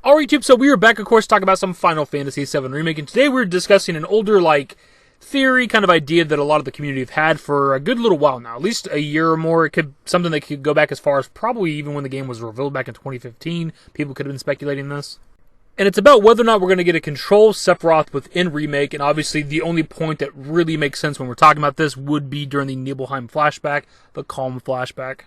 Alright YouTube, so we are back of course talking about some Final Fantasy VII Remake, and today we're discussing an older theory kind of idea that a lot of the community have had for a good little while now, at least a year or more. It could something that could go back as far as probably even when the game was revealed back in 2015. People could have been speculating this. And it's about whether or not we're going to get a control Sephiroth within Remake, and obviously the only point that really makes sense when we're talking about this would be during the Nibelheim flashback, the Kalm flashback.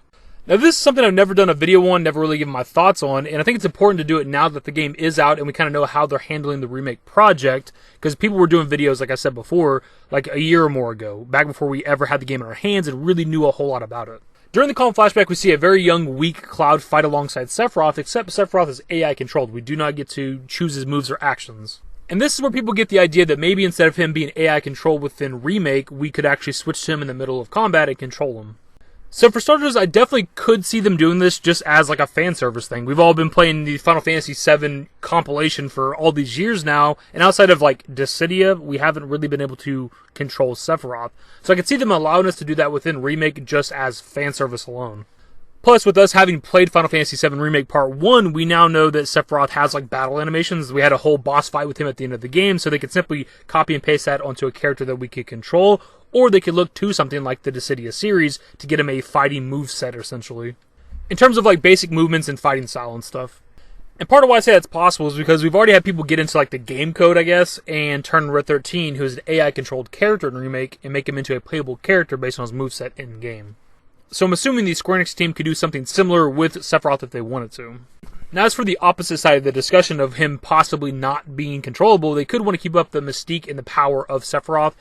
Now this is something I've never done a video on, never really given my thoughts on, and I think it's important to do it now that the game is out and we kind of know how they're handling the remake project, because people were doing videos, like I said before, like a year or more ago, back before we ever had the game in our hands and really knew a whole lot about it. During the Kalm flashback, we see a very young, weak Cloud fight alongside Sephiroth, except Sephiroth is AI controlled. We do not get to choose his moves or actions. And this is where people get the idea that maybe instead of him being AI controlled within Remake, we could actually switch to him in the middle of combat and control him. So for starters, I definitely could see them doing this just as like a fan service thing. We've all been playing the Final Fantasy VII compilation for all these years now, and outside of like Dissidia, we haven't really been able to control Sephiroth. So I could see them allowing us to do that within Remake just as fan service alone. Plus, with us having played Final Fantasy VII Remake Part 1, we now know that Sephiroth has like battle animations. We had a whole boss fight with him at the end of the game, so they could simply copy and paste that onto a character that we could control, or they could look to something like the Dissidia series to get him a fighting moveset, essentially. In terms of like basic movements and fighting style and stuff. And part of why I say that's possible is because we've already had people get into like the game code, I guess, and turn Red 13, who's an AI-controlled character in Remake, and make him into a playable character based on his moveset in-game. So I'm assuming the Square Enix team could do something similar with Sephiroth if they wanted to. Now as for the opposite side of the discussion of him possibly not being controllable, they could want to keep up the mystique and the power of Sephiroth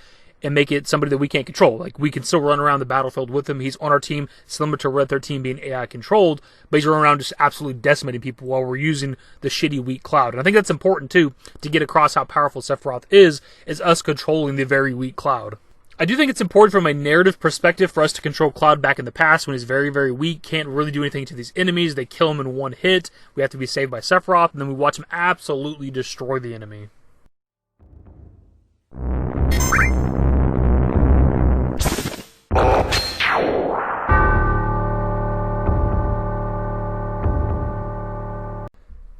and make it somebody that we can't control. Like, we can still run around the battlefield with him. He's on our team, similar to Red 13 being AI controlled, but he's running around just absolutely decimating people while we're using the shitty weak Cloud. And I think that's important too, to get across how powerful Sephiroth is us controlling the very weak Cloud. I do think it's important from a narrative perspective for us to control Cloud back in the past when he's very, very weak, can't really do anything to these enemies, they kill him in one hit, we have to be saved by Sephiroth, and then we watch him absolutely destroy the enemy.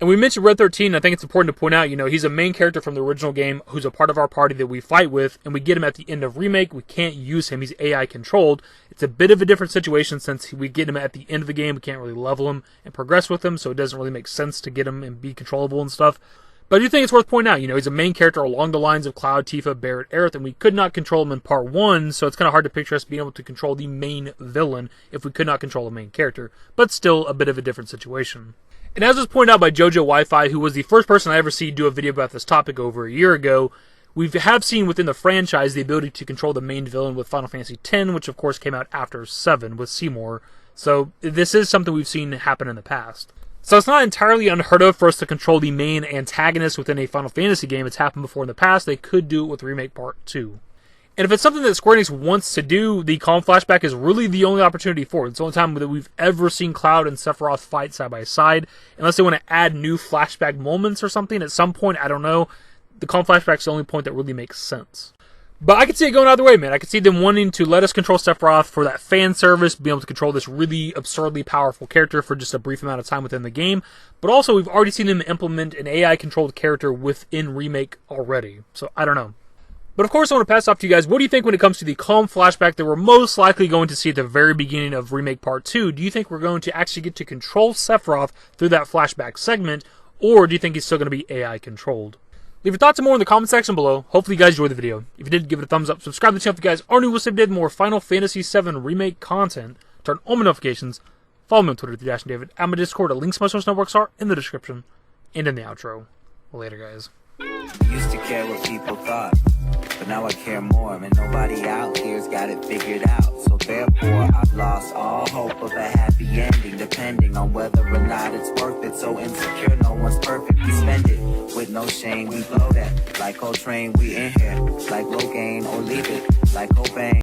And we mentioned Red 13, I think it's important to point out, he's a main character from the original game who's a part of our party that we fight with, and we get him at the end of Remake. We can't use him, he's AI controlled. It's a bit of a different situation since we get him at the end of the game. We can't really level him and progress with him, so it doesn't really make sense to get him and be controllable and stuff. But I do think it's worth pointing out, he's a main character along the lines of Cloud, Tifa, Barret, Aerith, and we could not control him in Part 1, so it's kind of hard to picture us being able to control the main villain if we could not control the main character. But still, a bit of a different situation. And as was pointed out by Jojo Wifi, who was the first person I ever see do a video about this topic over a year ago, we have seen within the franchise the ability to control the main villain with Final Fantasy X, which of course came out after 7 with Seymour. So this is something we've seen happen in the past. So it's not entirely unheard of for us to control the main antagonist within a Final Fantasy game. It's happened before in the past. They could do it with Remake Part 2. And if it's something that Square Enix wants to do, the Kalm flashback is really the only opportunity for it. It's the only time that we've ever seen Cloud and Sephiroth fight side by side. Unless they want to add new flashback moments or something at some point, I don't know. The Kalm flashback is the only point that really makes sense. But I could see it going either way, man. I could see them wanting to let us control Sephiroth for that fan service, be able to control this really absurdly powerful character for just a brief amount of time within the game. But also, we've already seen them implement an AI-controlled character within Remake already. So, I don't know. But of course, I want to pass off to you guys. What do you think when it comes to the Kalm flashback that we're most likely going to see at the very beginning of Remake Part 2? Do you think we're going to actually get to control Sephiroth through that flashback segment? Or do you think he's still going to be AI controlled? Leave your thoughts and more in the comment section below. Hopefully you guys enjoyed the video. If you did, give it a thumbs up. Subscribe to the channel if you guys are new. We'll see more Final Fantasy VII Remake content. Turn on my notifications. Follow me on Twitter at @dashingdavid. And my Discord. A links to my social networks are in the description and in the outro. Later, guys. Used to care what people thought, but now I care more, and nobody out here's got it figured out. So therefore I've lost all hope of a happy ending, depending on whether or not it's worth it. So insecure, no one's perfect. We spend it with no shame, we blow that like Coltrane. We in here like Low Gain, or leave it like Cobain.